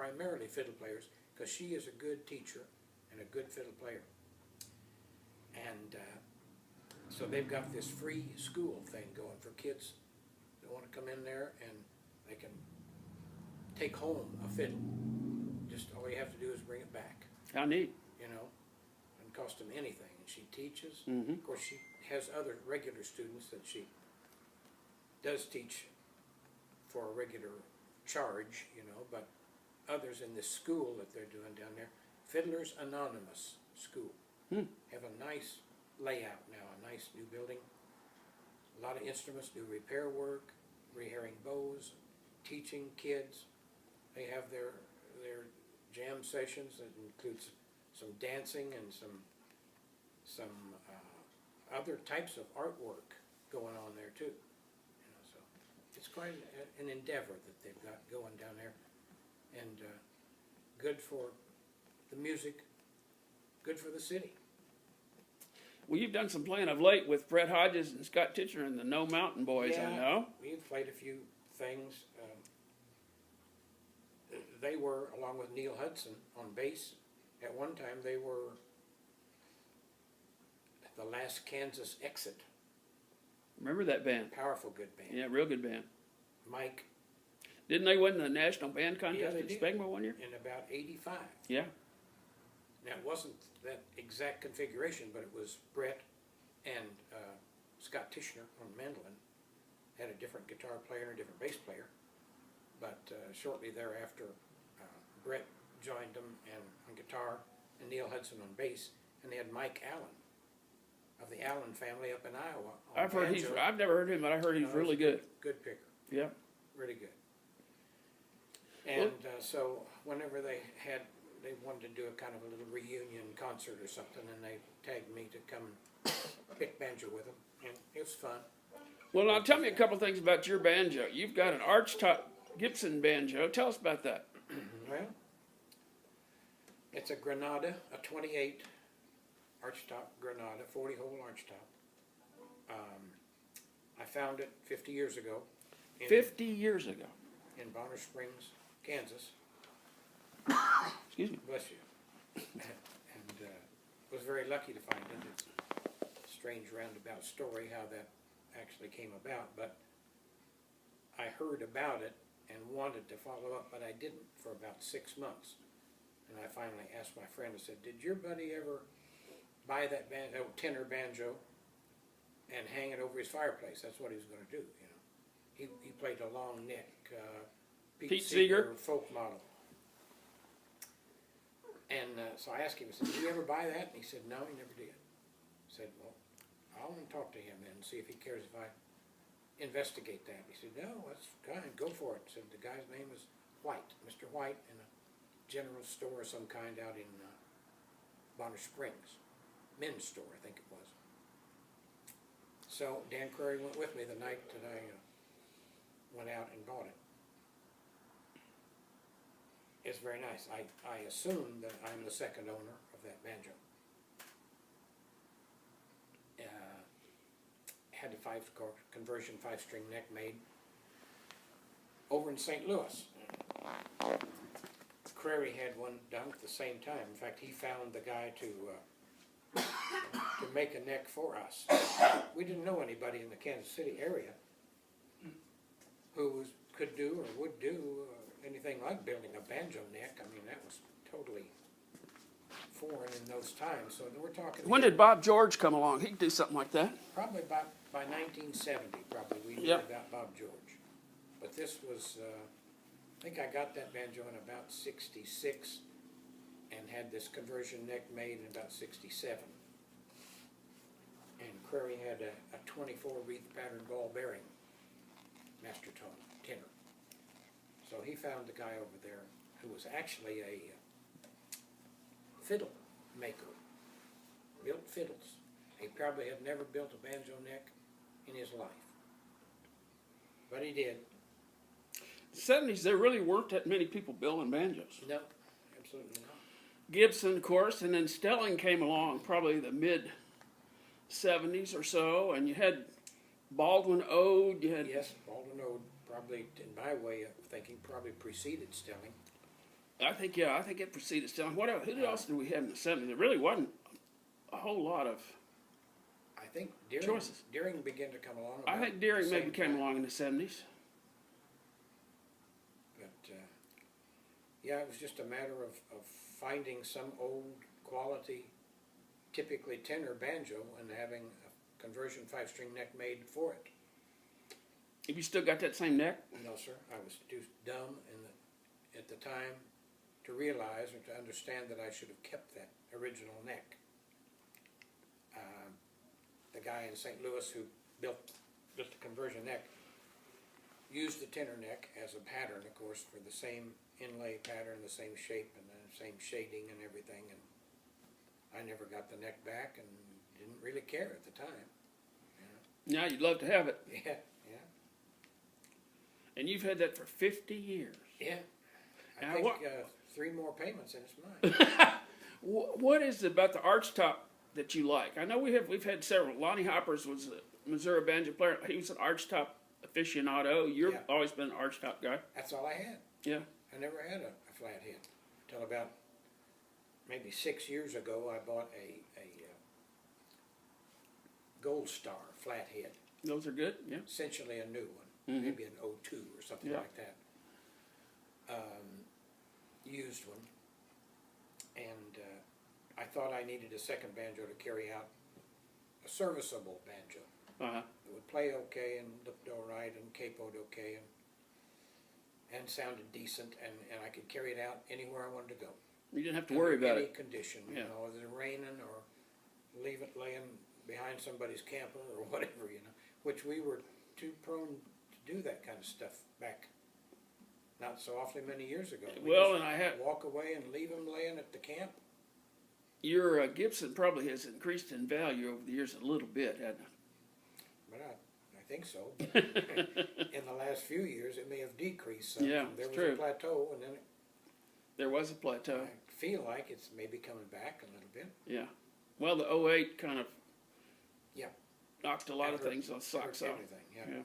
primarily fiddle players, because she is a good teacher and a good fiddle player. And so they've got this free school thing going for kids that want to come in there, and they can take home a fiddle. Just all you have to do is bring it back. How neat. You know, doesn't cost them anything. And she teaches. Mm-hmm. Of course, she has other regular students that she does teach for a regular charge, you know, but others in this school that they're doing down there, Fiddlers Anonymous School, have a nice layout now, a nice new building, a lot of instruments, do repair work, rehairing bows, teaching kids. They have their jam sessions that includes some dancing and some other types of artwork going on there too. You know, so it's quite an endeavor that they've got going down there, and good for the music, good for the city. Well, you've done some playing of late with Fred Hodges and Scott Titchener and the No Mountain Boys, Yeah, I know. We've played a few things. They were, along with Neil Hudson on bass, at one time they were the Last Kansas Exit. Remember that band? Powerful good band. Yeah, real good band. Mike. Didn't they win the National Band Contest Yeah, at they did. Spangler one year? In about 85. Yeah. Now, it wasn't that exact configuration, but it was Brett and Scott Titchener on mandolin. Had a different guitar player and a different bass player. But shortly thereafter, Brett joined them and on guitar, and Neil Hudson on bass, and they had Mike Allen of the Allen family up in Iowa. I've never heard him, but I heard he's really good. Good picker. Yeah. Really good. And so whenever they wanted to do a kind of a little reunion concert or something, and they tagged me to come pick banjo with them, and it was fun. Well, now tell me a couple things about your banjo. You've got an archtop Gibson banjo. Tell us about that. Well, it's a Granada, a 28 archtop Granada, 40-hole archtop. I found it 50 years ago. 50 years ago. In Bonner Springs, Kansas. Excuse me. Bless you. And was very lucky to find it. It's a strange roundabout story how that actually came about, but I heard about it and wanted to follow up, but I didn't for about 6 months. And I finally asked my friend, I said, did your buddy ever buy that tenor banjo and hang it over his fireplace? That's what he was going to do, you know. He played a long neck Pete Seeger folk model. And so I asked him, I said, did you ever buy that? And he said, no, he never did. I said, well, I'll talk to him then and see if he cares if I investigate that. He said, no, that's kind, go for it. Said the guy's name is White, Mr. White, in a general store of some kind out in Bonner Springs. Men's store, I think it was. So Dan Curry went with me the night that I went out and bought it. It's very nice. I assume that I'm the second owner of that banjo. Had a conversion 5-string neck made over in St. Louis. Crary had one done at the same time. In fact, he found the guy to make a neck for us. We didn't know anybody in the Kansas City area who could do or would do anything like building a banjo neck. I mean, that was totally foreign in those times. So we're talking. When did Bob George come along? He'd do something like that. Probably by 1970. Probably we knew about Bob George. But this was, I think I got that banjo in about 66, and had this conversion neck made in about 67. And Crary had a 24 wreath pattern ball bearing master tone tenor. So he found the guy over there who was actually a fiddle maker, built fiddles. He probably had never built a banjo neck in his life, but he did. The 70s, there really weren't that many people building banjos. No, absolutely not. Gibson, of course, and then Stelling came along probably the mid-70s or so, and you had Baldwin Ode. You had Yes, Baldwin Ode probably, in my way of thinking, probably preceded Stelling. I think it preceded Stelling. Who else did we have in the 70s? There really wasn't a whole lot of I think choices. Deering began to come along. I think Deering maybe came along in the 70s. But yeah, it was just a matter of finding some old quality, typically tenor banjo, and having a conversion 5-string neck made for it. Have you still got that same neck? No, sir. I was too dumb at the time to realize or to understand that I should have kept that original neck. The guy in St. Louis who built the conversion neck used the tenor neck as a pattern, of course, for the same inlay pattern, the same shape, and the same shading and everything. And I never got the neck back and didn't really care at the time. You know? Yeah, you'd love to have it. Yeah, yeah. And you've had that for 50 years. Yeah. I Now, think 3 more payments and it's mine. What is it about the archtop that you like? I know we've had several. Lonnie Hoppers was a Missouri banjo player. He was an archtop aficionado. You've always been an archtop guy. That's all I had. Yeah. I never had a flat head until about maybe 6 years ago. I bought a Gold Star flat head. Those are good. Yeah. Essentially a new one, maybe an 02 or something like that. Used one, and I thought I needed a second banjo to carry out a serviceable banjo. It would play okay and looked all right and capoed okay and sounded decent, and I could carry it out anywhere I wanted to go. You didn't have to worry about any it. condition, you know, whether it's raining or leave it laying behind somebody's camper or whatever, you know, which we were too prone to do that kind of stuff back not so awfully many years ago. Well, and I had walk away and leave them laying at the camp. Your Gibson probably has increased in value over the years a little bit, hasn't it? But I think so. In the last few years, it may have decreased some. Yeah, there was true. a plateau, and then There was a plateau. I feel like it's maybe coming back a little bit. Yeah. Well, the 08 kind of Yeah. knocked a lot of things on socks off. Everything, yeah.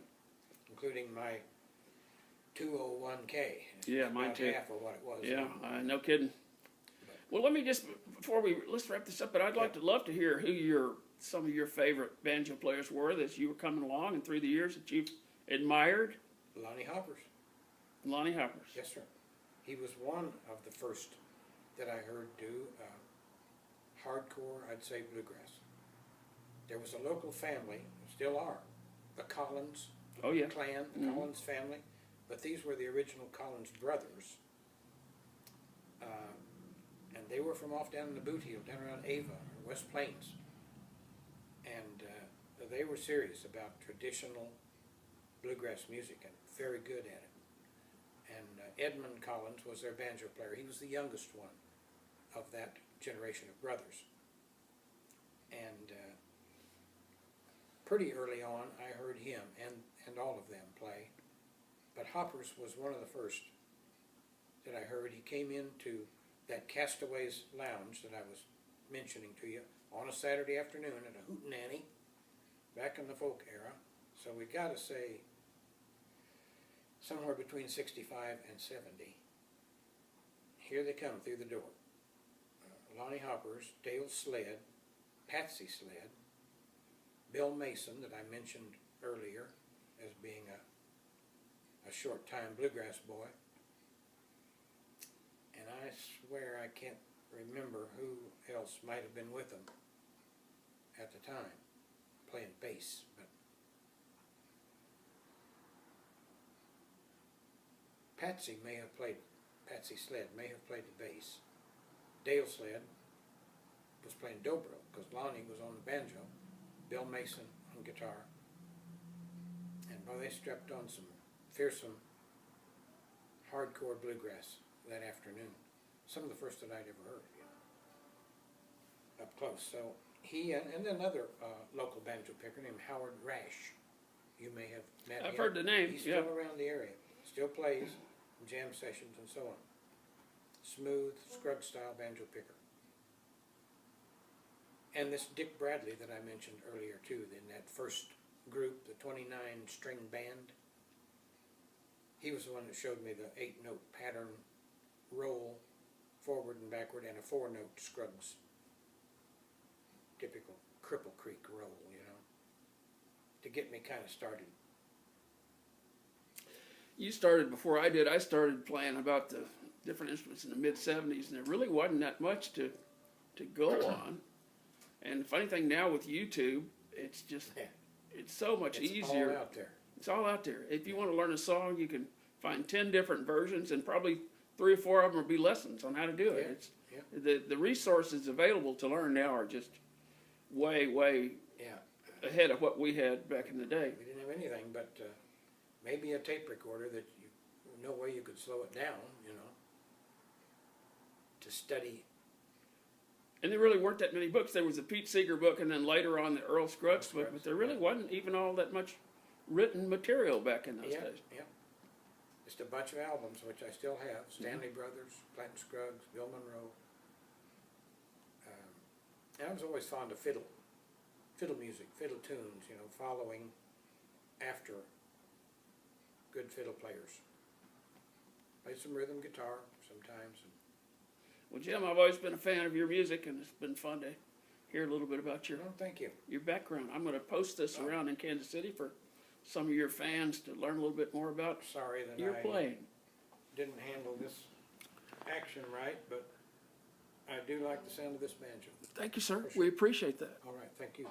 Including my 201K. Yeah, mine about too. half of what it was. Yeah, no kidding. Well, let me just let's wrap this up. But I'd love to hear who some of your favorite banjo players were that you were coming along and through the years that you've admired. Lonnie Hoppers. Lonnie Hoppers. Yes, sir. He was one of the first that I heard do hardcore, I'd say, bluegrass. There was a local family, still are, the Collins clan, the Collins family, but these were the original Collins brothers. And they were from off down in the Boot Heel, down around Ava, or West Plains. And they were serious about traditional bluegrass music and very good at it. And Edmund Collins was their banjo player. He was the youngest one of that generation of brothers. And pretty early on, I heard him and all of them play. But Hoppers was one of the first that I heard. He came into that Castaways Lounge that I was mentioning to you on a Saturday afternoon at a hootenanny back in the folk era. So we got to say somewhere between 65 and 70. Here they come through the door. Lonnie Hoppers, Dale Sled, Patsy Sled, Bill Mason that I mentioned earlier as being a short-time bluegrass boy. And I swear I can't remember who else might have been with them at the time, playing bass. But Patsy Sled may have played the bass. Dale Sled was playing dobro because Lonnie was on the banjo, Bill Mason on guitar. And boy, they strapped on some fearsome hardcore bluegrass that afternoon. Some of the first that I'd ever heard, you know, up close. So he and another local banjo picker named Howard Rash. You may have met him. I've heard the name. He's still around the area. Still plays in jam sessions and so on. Smooth, scrub style banjo picker. And this Dick Bradley that I mentioned earlier too, in that first group, the 29-string band. He was the one that showed me the 8-note pattern roll forward and backward, and a 4-note Scruggs. Typical Cripple Creek roll, you know, to get me kind of started. You started before I did. I started playing about the different instruments in the mid-'70s, and there really wasn't that much to go on. And the funny thing now with YouTube, it's just, it's so much easier. It's all out there. It's all out there. If you want to learn a song, you can find 10 different versions, and probably 3 or 4 of them will be lessons on how to do it. It's, the resources available to learn now are just way ahead of what we had back in the day. We didn't have anything but maybe a tape recorder that you, no way you could slow it down, you know, to study. And there really weren't that many books. There was a Pete Seeger book, and then later on the Earl Scruggs book, but there really wasn't even all that much written material back in those days. Yeah, just a bunch of albums, which I still have. Stanley Brothers, Clanton Scruggs, Bill Monroe. And I was always fond of fiddle music, fiddle tunes, you know, following after good fiddle players. Played some rhythm guitar sometimes. Well, Jim, I've always been a fan of your music, and it's been fun to hear a little bit about your thank you. Your background. I'm going to post this around in Kansas City for some of your fans to learn a little bit more about your playing. Didn't handle this action right, but I do like the sound of this banjo. Thank you, sir. We appreciate that. All right, thank you.